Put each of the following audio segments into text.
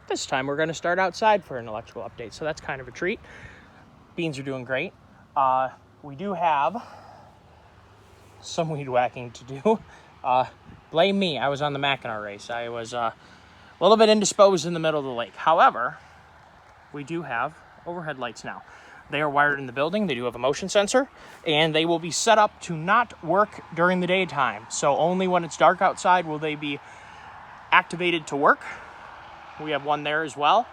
this time we're going to start outside for an electrical update, so that's kind of a treat. Beans are doing great. We do have some weed whacking to do. Blame me, I was on the Mackinac race. I was a little bit indisposed in the middle of the lake. However, we do have overhead lights now. They are wired in the building. They do have a motion sensor, and they will be set up to not work during the daytime. So only when it's dark outside will they be activated to work. We have one there as well.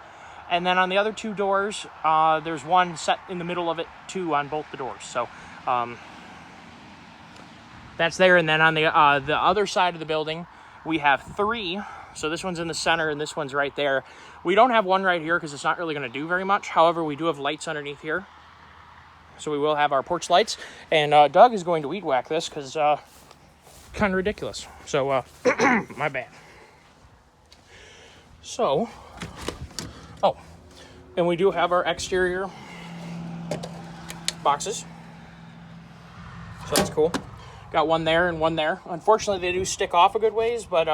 And then on the other two doors, there's one set in the middle of it too on both the doors. So that's there. And then on the other side of the building, we have three. So this one's in the center and this one's right there. We don't have one right here because it's not really going to do very much. However, we do have lights underneath here. So we will have our porch lights. And Doug is going to weed whack this because kind of ridiculous. So my bad. So, and we do have our exterior boxes. So that's cool. Got one there and one there. Unfortunately, they do stick off a good ways, but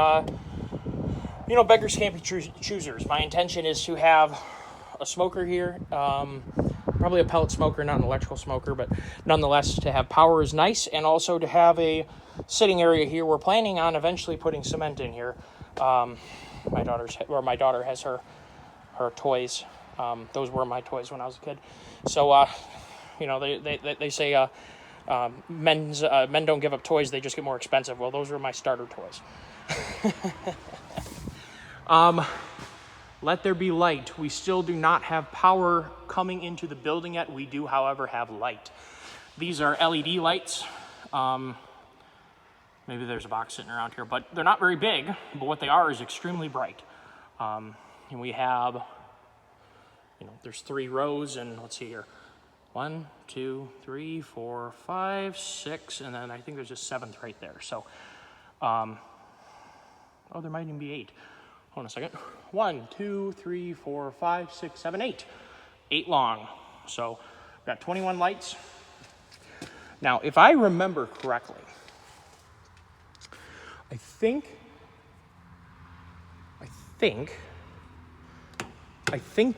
beggars can't be choosers. My intention is to have a smoker here, probably a pellet smoker, not an electrical smoker, but nonetheless, to have power is nice, and also to have a sitting area here. We're planning on eventually putting cement in here. My daughter has her toys. Those were my toys when I was a kid. So, they say men don't give up toys; they just get more expensive. Well, those were my starter toys. Let there be light. We still do not have power coming into the building yet. We do, however, have light. These are LED lights. Maybe there's a box sitting around here, but they're not very big, but what they are is extremely bright. And we have, there's 3 rows, and let's see here. 1, 2, 3, 4, 5, 6, and then I think there's a 7th right there. So, there might even be 8. Hold on a second. 1, 2, 3, 4, 5, 6, 7, 8. 8 long. So, we've got 21 lights. Now, if I remember correctly, I think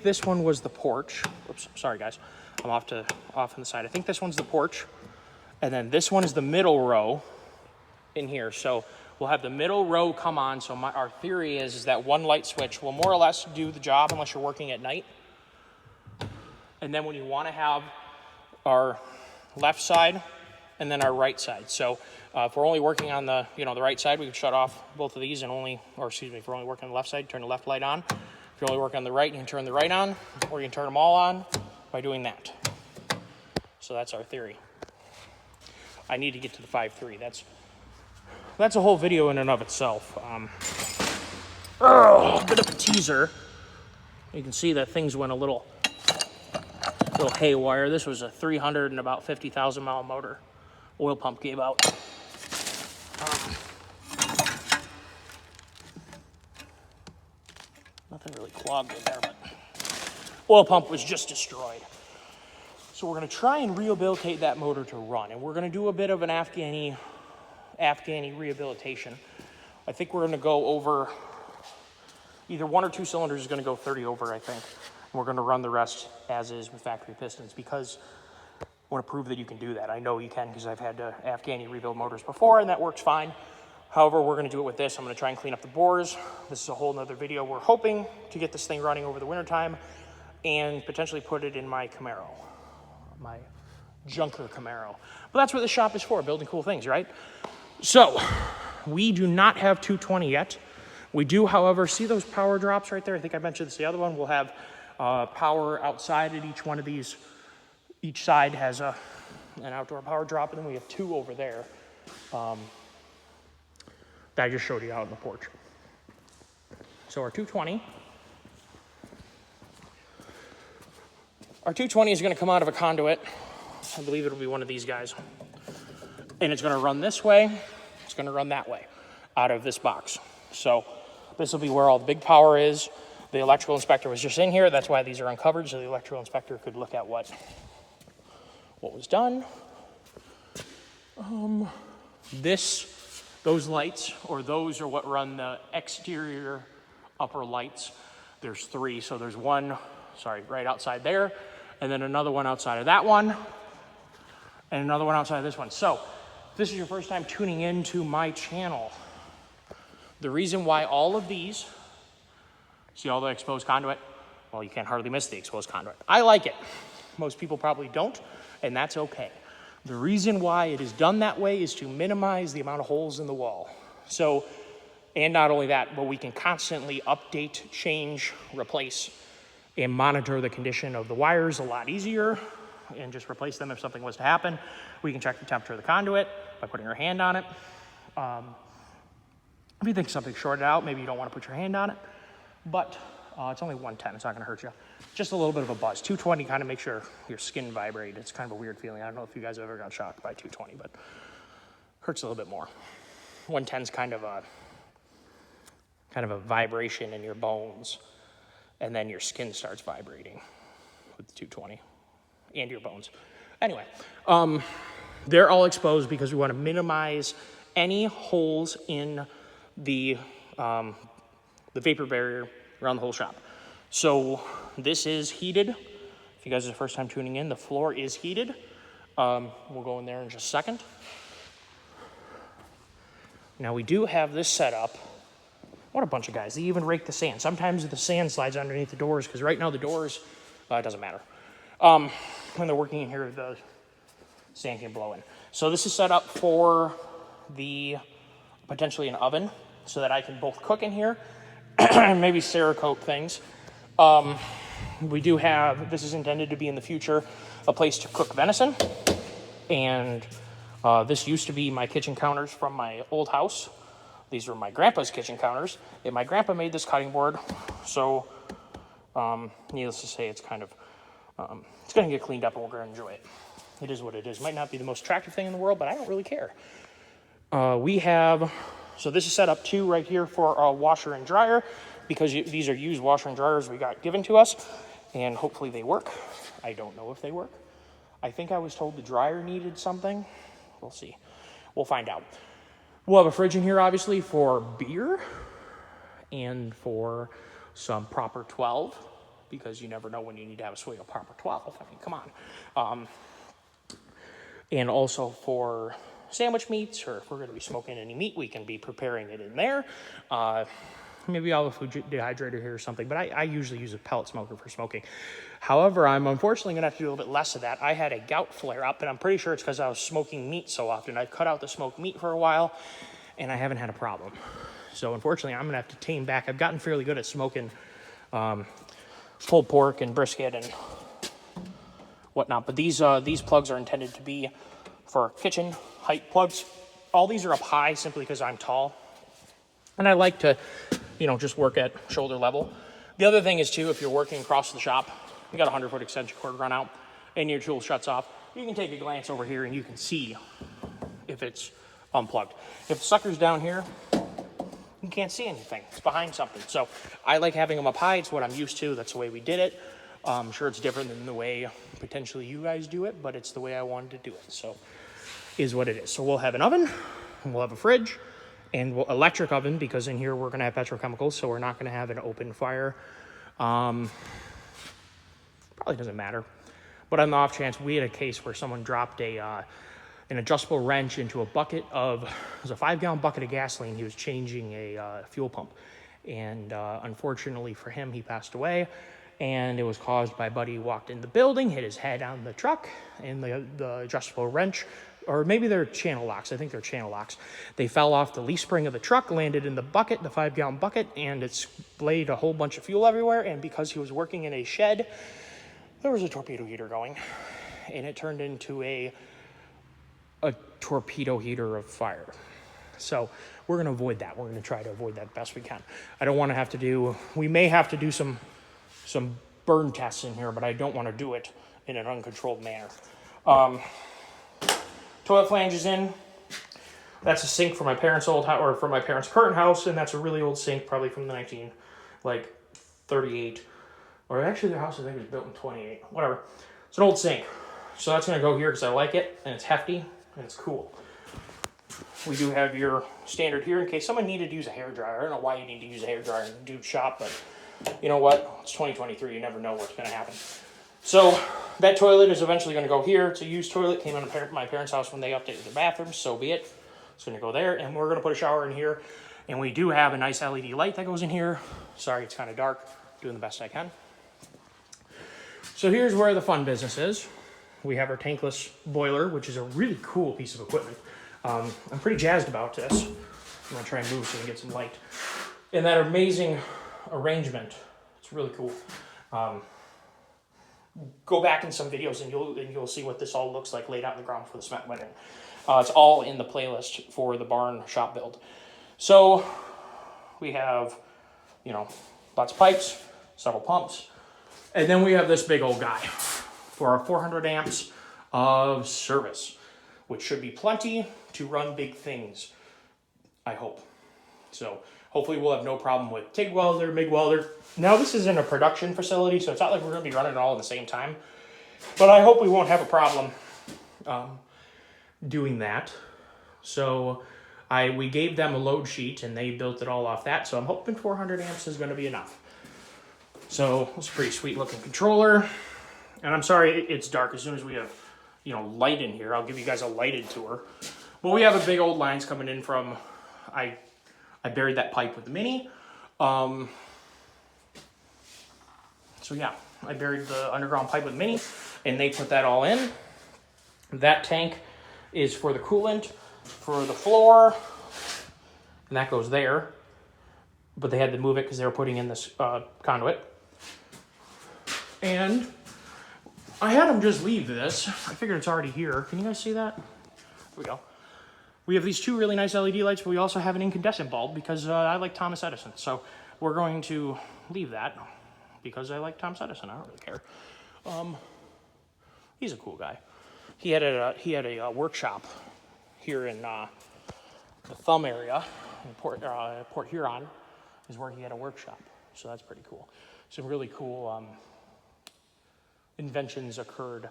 this one was the porch. Oops, sorry guys. I'm off on the side. I think this one's the porch. And then this one is the middle row in here. So we'll have the middle row come on. So our theory is that one light switch will more or less do the job unless you're working at night. And then when you want to have our left side and then our right side. So if we're only working on the right side, we can shut off both of these if we're only working on the left side, turn the left light on. If you're only working on the right, you can turn the right on, or you can turn them all on by doing that. So that's our theory. I need to get to the 5.3. That's a whole video in and of itself. A bit of a teaser. You can see that things went a little haywire. This was a 300 and about 50,000 mile motor. Oil pump gave out. Nothing really clogged in there, but oil pump was just destroyed. So we're going to try and rehabilitate that motor to run, and we're going to do a bit of an Afghani rehabilitation. I think we're going to go over, either 1 or 2 cylinders is going to go 30 over, I think. And we're going to run the rest as is with factory pistons because I want to prove that you can do that. I know you can because I've had to Afghani rebuild motors before, and that works fine. However, we're going to do it with this. I'm going to try and clean up the bores. This is a whole nother video. We're hoping to get this thing running over the wintertime and potentially put it in my Camaro, my junker Camaro. But that's what the shop is for, building cool things, right? So, we do not have 220 yet. We do, however, see those power drops right there? I think I mentioned this the other one. We'll have power outside at each one of these. Each side has an outdoor power drop, and then we have 2 over there. That I just showed you out on the porch. So our 220 is going to come out of a conduit. I believe it'll be one of these guys. And it's going to run this way. It's going to run that way out of this box. So this will be where all the big power is. The electrical inspector was just in here. That's why these are uncovered, so the electrical inspector could look at what was done. Those lights, or those are what run the exterior upper lights. There's 3, so there's one, sorry, right outside there, and then another one outside of that one, and another one outside of this one. So, if this is your first time tuning into my channel, the reason why all of these, see all the exposed conduit? Well, you can't hardly miss the exposed conduit. I like it. Most people probably don't, and that's okay. The reason why it is done that way is to minimize the amount of holes in the wall. So, and not only that, but we can constantly update, change, replace, and monitor the condition of the wires a lot easier, and just replace them if something was to happen. We can check the temperature of the conduit by putting our hand on it. If you think something's shorted out, maybe you don't want to put your hand on it, but it's only 110, it's not gonna hurt you. Just a little bit of a buzz. 220 kind of makes your skin vibrate. It's kind of a weird feeling. I don't know if you guys have ever got shocked by 220, but hurts a little bit more. 110's kind of a vibration in your bones, and then your skin starts vibrating with the 220 and your bones. Anyway, they're all exposed because we want to minimize any holes in the vapor barrier around the whole shop. So this is heated. If you guys are the first time tuning in, the floor is heated. We'll go in there in just a second. Now we do have this set up. What a bunch of guys. They even rake the sand. Sometimes the sand slides underneath the doors because right now the doors, it doesn't matter. When they're working in here, the sand can blow in. So this is set up for the potentially an oven so that I can both cook in here and maybe Cerakote things. We do have, this is intended to be in the future, a place to cook venison. And this used to be my kitchen counters from my old house. These were my grandpa's kitchen counters. And my grandpa made this cutting board. So, needless to say, it's kind of, it's going to get cleaned up and we're going to enjoy it. It is what it is. Might not be the most attractive thing in the world, but I don't really care. We have, so this is set up too right here for a washer and dryer because these are used washer and dryers we got given to us and hopefully they work. I don't know if they work. I think I was told the dryer needed something. We'll see. We'll find out. We'll have a fridge in here obviously for beer and for some proper 12 because you never know when you need to have a swig of proper 12. I mean, come on. And also for sandwich meats, or if we're going to be smoking any meat, we can be preparing it in there. Maybe I'll have a food dehydrator here or something, but I usually use a pellet smoker for smoking. However, I'm unfortunately going to have to do a little bit less of that. I had a gout flare up, and I'm pretty sure it's because I was smoking meat so often. I've cut out the smoked meat for a while, and I haven't had a problem. So unfortunately, I'm going to have to tame back. I've gotten fairly good at smoking pulled pork and brisket and whatnot, but these plugs are intended to be for kitchen height plugs. All these are up high simply because I'm tall, and I like to, just work at shoulder level. The other thing is too, if you're working across the shop, you got a 100-foot extension cord run out, and your tool shuts off, you can take a glance over here and you can see if it's unplugged. If the sucker's down here, you can't see anything. It's behind something. So I like having them up high. It's what I'm used to. That's the way we did it. I'm sure it's different than the way potentially you guys do it, but it's the way I wanted to do it. So is what it is. So we'll have an oven, and we'll have a fridge, and electric oven, because in here we're going to have petrochemicals, so we're not going to have an open fire. Probably doesn't matter. But on the off chance, we had a case where someone dropped an adjustable wrench into it was a 5-gallon bucket of gasoline. He was changing a fuel pump. And unfortunately for him, he passed away. And it was caused by a buddy who walked in the building, hit his head on the truck, and the adjustable wrench, or maybe they're channel locks. I think they're channel locks. They fell off the leaf spring of the truck, landed in the bucket, the 5-gallon bucket, and it splayed a whole bunch of fuel everywhere. And because he was working in a shed, there was a torpedo heater going, and it turned into a torpedo heater of fire. So we're going to avoid that. We're going to try to avoid that best we can. I don't want to have to do, we may have to do some burn tests in here, but I don't want to do it in an uncontrolled manner. Toilet flange is in. That's a sink from my parents' old house, or from my parents' current house, and that's a really old sink, probably from the 1938, or actually their house I think was built in 28, whatever. It's an old sink, so that's gonna go here because I like it, and it's hefty, and it's cool. We do have your standard here in case someone needed to use a hairdryer. I don't know why you need to use a hairdryer in the dude shop, but you know what? It's 2023. You never know what's going to happen. So that toilet is eventually going to go here. It's a used toilet. Came out of my parents' house when they updated their bathrooms. So be it. It's going to go there. And we're going to put a shower in here. And we do have a nice LED light that goes in here. Sorry, it's kind of dark. Doing the best I can. So here's where the fun business is. We have our tankless boiler, which is a really cool piece of equipment. I'm pretty jazzed about this. I'm going to try and move so we can get some light. And that amazing arrangement. It's really cool. Go back in some videos and you'll see what this all looks like laid out in the ground for the cement wedding. It's all in the playlist for the barn shop build. So we have, lots of pipes, several pumps, and then we have this big old guy for our 400 amps of service, which should be plenty to run big things, I hope. So hopefully we'll have no problem with TIG welder, MIG welder. Now this isn't a production facility, so it's not like we're going to be running it all at the same time. But I hope we won't have a problem doing that. So we gave them a load sheet and they built it all off that. So I'm hoping 400 amps is going to be enough. So it's a pretty sweet looking controller. And I'm sorry it's dark. As soon as we have light in here, I'll give you guys a lighted tour. But we have a big old lines coming in from, I buried that pipe with the Mini. So yeah, I buried the underground pipe with the Mini and they put that all in. That tank is for the coolant, for the floor, and that goes there. But they had to move it because they were putting in this conduit. And I had them just leave this. I figured it's already here. Can you guys see that? Here we go. We have these two really nice LED lights, but we also have an incandescent bulb because I like Thomas Edison. So we're going to leave that because I like Thomas Edison. I don't really care. He's a cool guy. He had a workshop here in the Thumb area, in Port Huron, is where he had a workshop. So that's pretty cool. Some really cool inventions occurred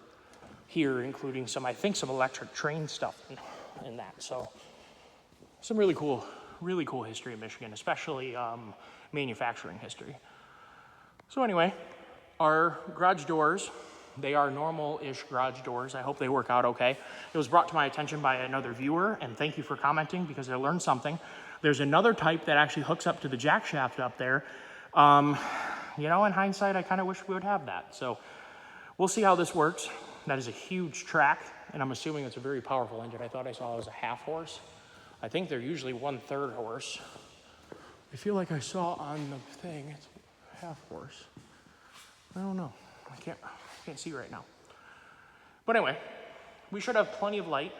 here, including some electric train stuff in that. So some really cool history in Michigan, especially manufacturing history. So anyway, our garage doors, they are normal-ish garage doors. I hope they work out okay. It was brought to my attention by another viewer, and thank you for commenting because I learned something. There's another type that actually hooks up to the jack shaft up there. In hindsight, I kind of wish we would have that. So we'll see how this works. That is a huge track, and I'm assuming it's a very powerful engine. I thought I saw it was a half horse. I think they're usually 1/3 horse. I feel like I saw on the thing it's half horse. I don't know. I can't see right now. But anyway, we should have plenty of light.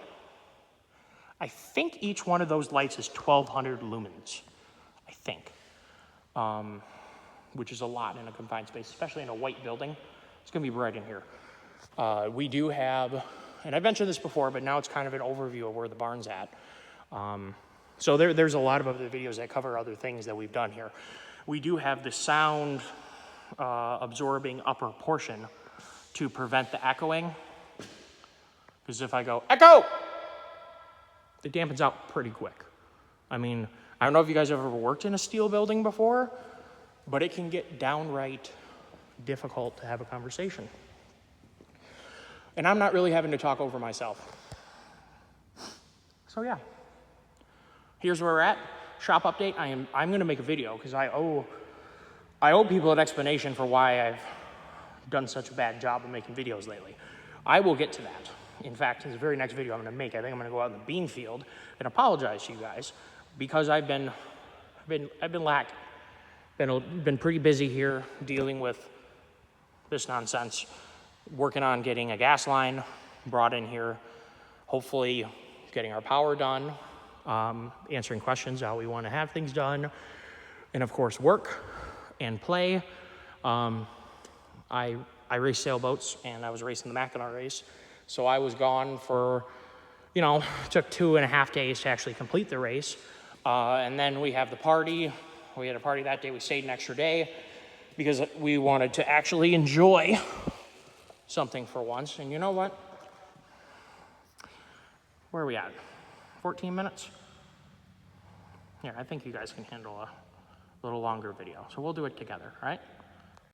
I think each one of those lights is 1,200 lumens. I think. Which is a lot in a confined space, especially in a white building. It's going to be bright in here. We do have, and I mentioned this before, but now it's kind of an overview of where the barn's at. So there's a lot of other videos that cover other things that we've done here. We do have the sound absorbing upper portion to prevent the echoing. Because if I go, echo, it dampens out pretty quick. I mean, I don't know if you guys have ever worked in a steel building before, but it can get downright difficult to have a conversation. And I'm not really having to talk over myself. So yeah, here's where we're at. Shop update. I'm going to make a video because I owe people an explanation for why I've done such a bad job of making videos lately. I will get to that. In fact, in the very next video I'm going to make, I think I'm going to go out in the bean field and apologize to you guys because I've been lacking. Been pretty busy here dealing with this nonsense, working on getting a gas line brought in here, hopefully getting our power done, answering questions how we want to have things done, and of course work and play. I race sailboats and I was racing the Mackinac race, so I was gone for, it took 2.5 days to actually complete the race, and then we have the party. We had a party that day. We stayed an extra day because we wanted to actually enjoy something for once. And you know what? Where are we at? 14 minutes? Yeah, I think you guys can handle a little longer video. So we'll do it together, all right?